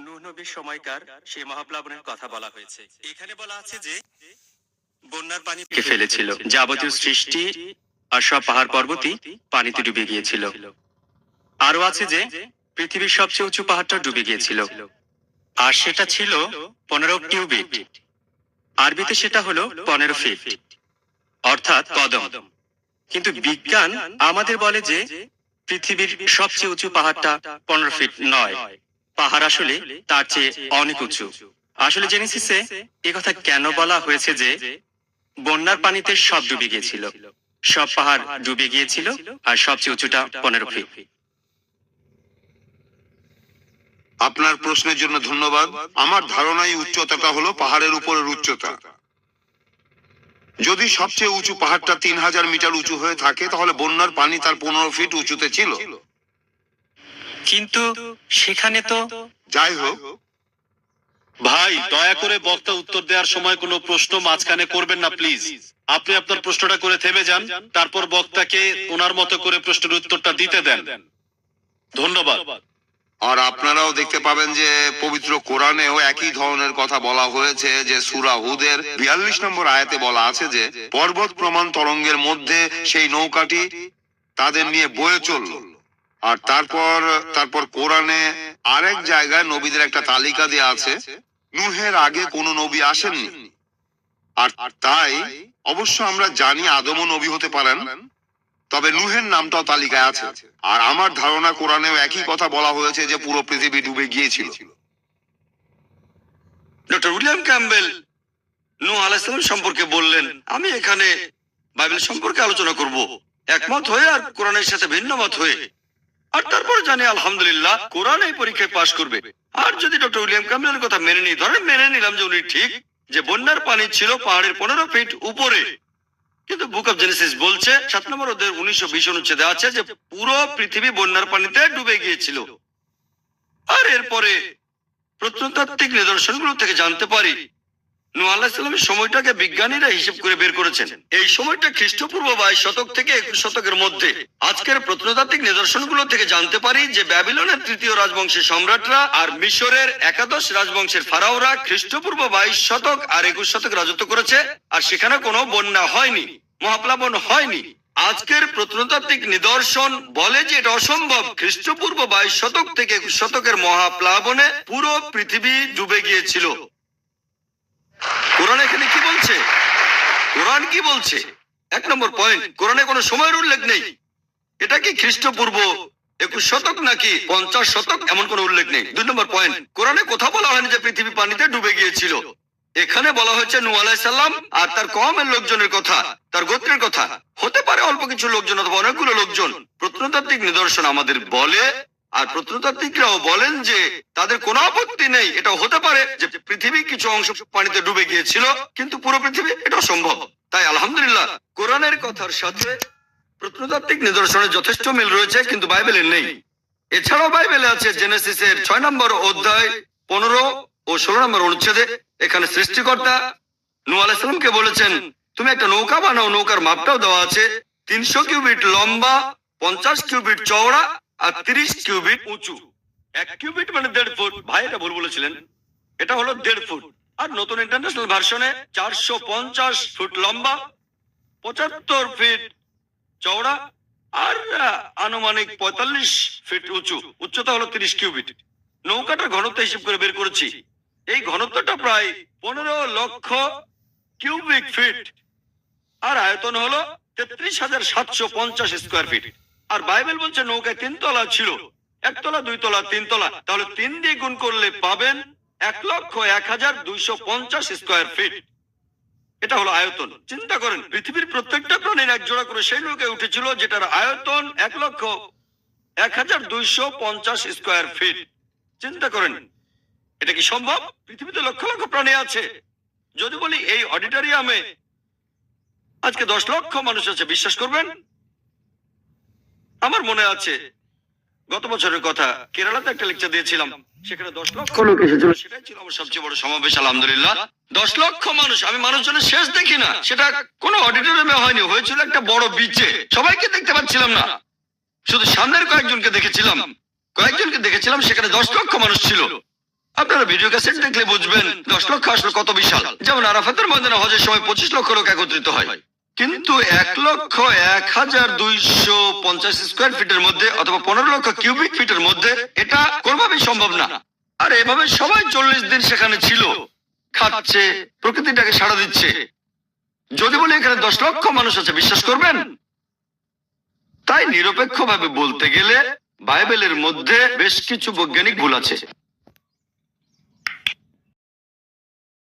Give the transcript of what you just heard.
নূহ নবীর সময়কার সেই মহাপ্লাবনের কথা বলা হয়েছে। এখানে বলা আছে যে বন্যার পানি ফেলেছিল, যাবতীয় সৃষ্টি আর সব পাহাড় পর্বতই পানিতে ডুবে গিয়েছিল। আরো আছে যে পৃথিবীর সবচেয়ে উঁচু পাহাড়টা ডুবে গিয়েছিল, আর সেটা ছিল 15 কিউবিট। আরবিতে সেটা হলো 15 ফিট, অর্থাৎ কদম। কিন্তু বিজ্ঞান আমাদের বলে যে পৃথিবীর সবচেয়ে উঁচু পাহাড়টা 15 ফিট নয়, পাহাড় আসলে তার চেয়ে অনেক উঁচু। আসলে জেনেসিসে একথা কেন বলা হয়েছে যে বন্যার পানিতে সব ডুবে গিয়েছিল, সব পাহাড় ডুবে গিয়েছিল, আর সবচেয়ে উঁচুটা 15 ফিট। আপনার প্রশ্নের জন্য ধন্যবাদ। আমার ধারণাই উচ্চতাটা হলো পাহাড়ের উপরের উচ্চতা। যদি সবচেয়ে উঁচু পাহাড়টা 3000 মিটার উঁচু হয়ে থাকে, তাহলে বন্যার পানি তার 15 ফিট উঁচুতে ছিল। কিন্তু সেখানে তো যাই হোক, ভাই, দয়া করে বক্তা উত্তর দেওয়ার সময় কোনো প্রশ্ন মাঝখানে করবেন না প্লিজ। আপনি আপনার প্রশ্নটা করে থেমে যান, তারপর বক্তাকে ওনার মতো করে প্রশ্নের উত্তরটা দিতে দেন। ধন্যবাদ। আর আপনারাও দেখতে পাবেন যে পবিত্র কোরআনেও একই ধরনের কথা বলা হয়েছে। যে সূরা হুদের 42 নম্বর আয়াতে বলা আছে যে পর্বত প্রমাণ তরঙ্গের মধ্যে সেই নৌকাটি তাদের নিয়ে বয়ে চলল। আর তারপর কোরআনে আরেক জায়গায় নবীদের একটা তালিকা দেয়া আছে। নূহের আগে কোনো নবী আসেননি, আর তাই অবশ্য আমরা জানি আদমও নবী হতে পারেন, তবে নূহের নামটাও তালিকায় আছে। আর আমার ধারণা কোরআনেও একই কথা বলা হয়েছে যে পুরো পৃথিবী ডুবে গিয়েছিল। ডক্টর উইলিয়াম ক্যাম্বেল নূহ আলাইহিস সালাম সম্পর্কে বললেন, আমি এখানে বাইবেল সম্পর্কে আলোচনা করব একমত হয়ে আর কোরআনের সাথে ভিন্ন মত হয়ে। আর তারপর জানি আলহামদুলিল্লাহ কোরআন এই পরীক্ষায় পাশ করবে। আর যদি ডক্টর উইলিয়াম ক্যাম্বেলের কথা মেনে নিই, ধরেন মেনে নিলাম যে উনি ঠিক, যে বন্যার পানি ছিল পাহাড়ের 15 ফিট উপরে, কিন্তু বুক অফ জেনেসিস বলছে 7 নম্বর অধ্যায়ের 19-20 অনুচ্ছেদে আছে যে পুরো পৃথিবী বন্যার পানিতে ডুবে গিয়েছিল। আর এরপরে প্রত্নতাত্ত্বিক নিদর্শনগুলো থেকে জানতে পারি নূহ আলাইহিস সালামের সময়টাকে বিজ্ঞানীরা হিসেব করে বের করেছেন। এই সময়টা খ্রিস্টপূর্ব 22 শতক থেকে 21 শতকের মধ্যে। আজকের প্রত্নতাত্ত্বিক নিদর্শনগুলো থেকে জানতে পারি যে ব্যাবিলনের 3য় রাজবংশের সম্রাটরা আর মিশরের একাদশ রাজবংশের ফারাওরা খ্রিস্টপূর্ব 22 শতক আর 21 শতক রাজত্ব করেছে, আর সেখানে কোনো বন্যা হয়নি, মহাপ্লাবন হয়নি। আজকের প্রত্নতাত্ত্বিক নিদর্শন বলে যে এটা অসম্ভব। খ্রিস্টপূর্ব 22 শতক থেকে 21 শতকের মহাপ্লাবনে পুরো পৃথিবী ডুবে গিয়েছিল। কোরআন এখানে কি বলছে? কোরআন কি বলছে? 1 নম্বর পয়েন্ট, কোরআনে কোনো সময়ের উল্লেখ নেই। এটা কি খ্রিস্টপূর্ব 21 শতক নাকি 50 শতক, এমন কোনো উল্লেখ নেই। 2 নম্বর পয়েন্ট, কোরআনে কোথাও বলা হয়নি যে পৃথিবী পানিতে ডুবে গিয়েছিল। এখানে বলা হয়েছে নূহ আলাইহিস সালাম আর তার কওমের লোকজনের কথা, তার গোত্রের কথা। হতে পারে অল্প কিছু লোকজন অথবা অনেকগুলো লোকজন। প্রত্নতাত্ত্বিক নিদর্শন আমাদের বলে, আর প্রত্নতাত্ত্বিকরাও বলেন যে তাদের কোনো আপত্তি নেই, এটা হতে পারে যে পৃথিবী কিছু অংশ পানিতে ডুবে গিয়েছিল, কিন্তু পুরো পৃথিবী এটা সম্ভব। তাই আলহামদুলিল্লাহ কোরআনের কথার সাথে প্রত্নতাত্ত্বিক নিদর্শনের যথেষ্ট মিল রয়েছে, কিন্তু বাইবেলের নেই। এছাড়াও বাইবেলে আছে জেনেসিসের 6 নম্বর অধ্যায় 15 ও 16 নম্বর অনুচ্ছেদে, এখানে সৃষ্টিকর্তা নূহ আলাইহিস সালামকে বলেছেন তুমি একটা নৌকা বানাও। নৌকার মাপটাও দেওয়া আছে, 300 কিউবিট লম্বা, 50 কিউবিট চওড়া আর 30 কিউবিট উঁচু। 1 কিউবিট মানে 1.5 ফুট। ভাই এটা ভুল বলেছিলেন, এটা হলো 1.5 ফুট। আর নতুন ইন্টারন্যাশনাল ভার্সনে 450 ফুট লম্বা, 75 ফিট চওড়া আর আনুমানিক 45 ফিট উঁচু। উচ্চতা হলো 30 কিউবিট। নৌকাটার ঘনত্ব হিসেব করে বের করেছি, এই ঘনত্বটা প্রায় 15 লক্ষ কিউবিক ফিট, আর আয়তন হলো 33,750 স্কোয়ার ফিট। আর বাইবেল বলছে নৌকায় 3 তলা ছিল, 1 তলা 2 তলা 3 তলা, তাহলে 3 দিয়ে গুণ করলে পাবেন 1,01,250 স্কোয়ার ফিট। এটা হলো আয়তন। চিন্তা করেন পৃথিবীর প্রত্যেকটা প্রাণীর এক জোড়া করে সেই নৌকায় উঠেছিল, যেটার আয়তন 1,01,250 স্কোয়ার ফিট। চিন্তা করেন এটা কি সম্ভব? পৃথিবীতে লক্ষ লক্ষ প্রাণী আছে। যদি বলি এই অডিটোরিয়ামে আজকে 10 লক্ষ মানুষ আছে, বিশ্বাস করবেন? আমার মনে আছে গত বছরের কথা, কেরালাতে একটা লেকচার দিয়েছিলাম, সেখানে 10 লক্ষ লোক এসেছিল। সেটাই ছিল আমার সবচেয়ে বড় সমাবেশ আলহামদুলিল্লাহ। 10 লক্ষ মানুষ। আমি মানুষজনের শেষ দেখি না, সেটা কোনো অডিটোরিয়ামে হয়নি, হয়েছিল একটা বড় বিচে। সবাইকে দেখতে পাচ্ছিলাম না, শুধু সামনের কয়েকজনকে দেখেছিলাম। সেখানে 10 লক্ষ মানুষ ছিল। আপনারা ভিডিও ক্যাসেট দেখলে বুঝবেন 10 লক্ষ আসলে কত বিশাল। যেমন আরাফাতের ময়দানে হজের সময় 25 লক্ষ লোক একত্রিত হয়, কিন্তু 1,01,250 স্কোয়ার ফিটের মধ্যে অথবা 15 লক্ষ কিউবিক ফিটের মধ্যে এটা কোনোভাবেই সম্ভব না। আর এভাবে সবাই 40 দিন সেখানে ছিল, খাচ্ছে, প্রকৃতিটাকে সাড়া দিচ্ছে। যদি বলি এখানে 10 লক্ষ মানুষ আছে, বিশ্বাস করবেন? তাই নিরপেক্ষভাবে বলতে গেলে বাইবেলের মধ্যে বেশ কিছু বৈজ্ঞানিক ভুল আছে।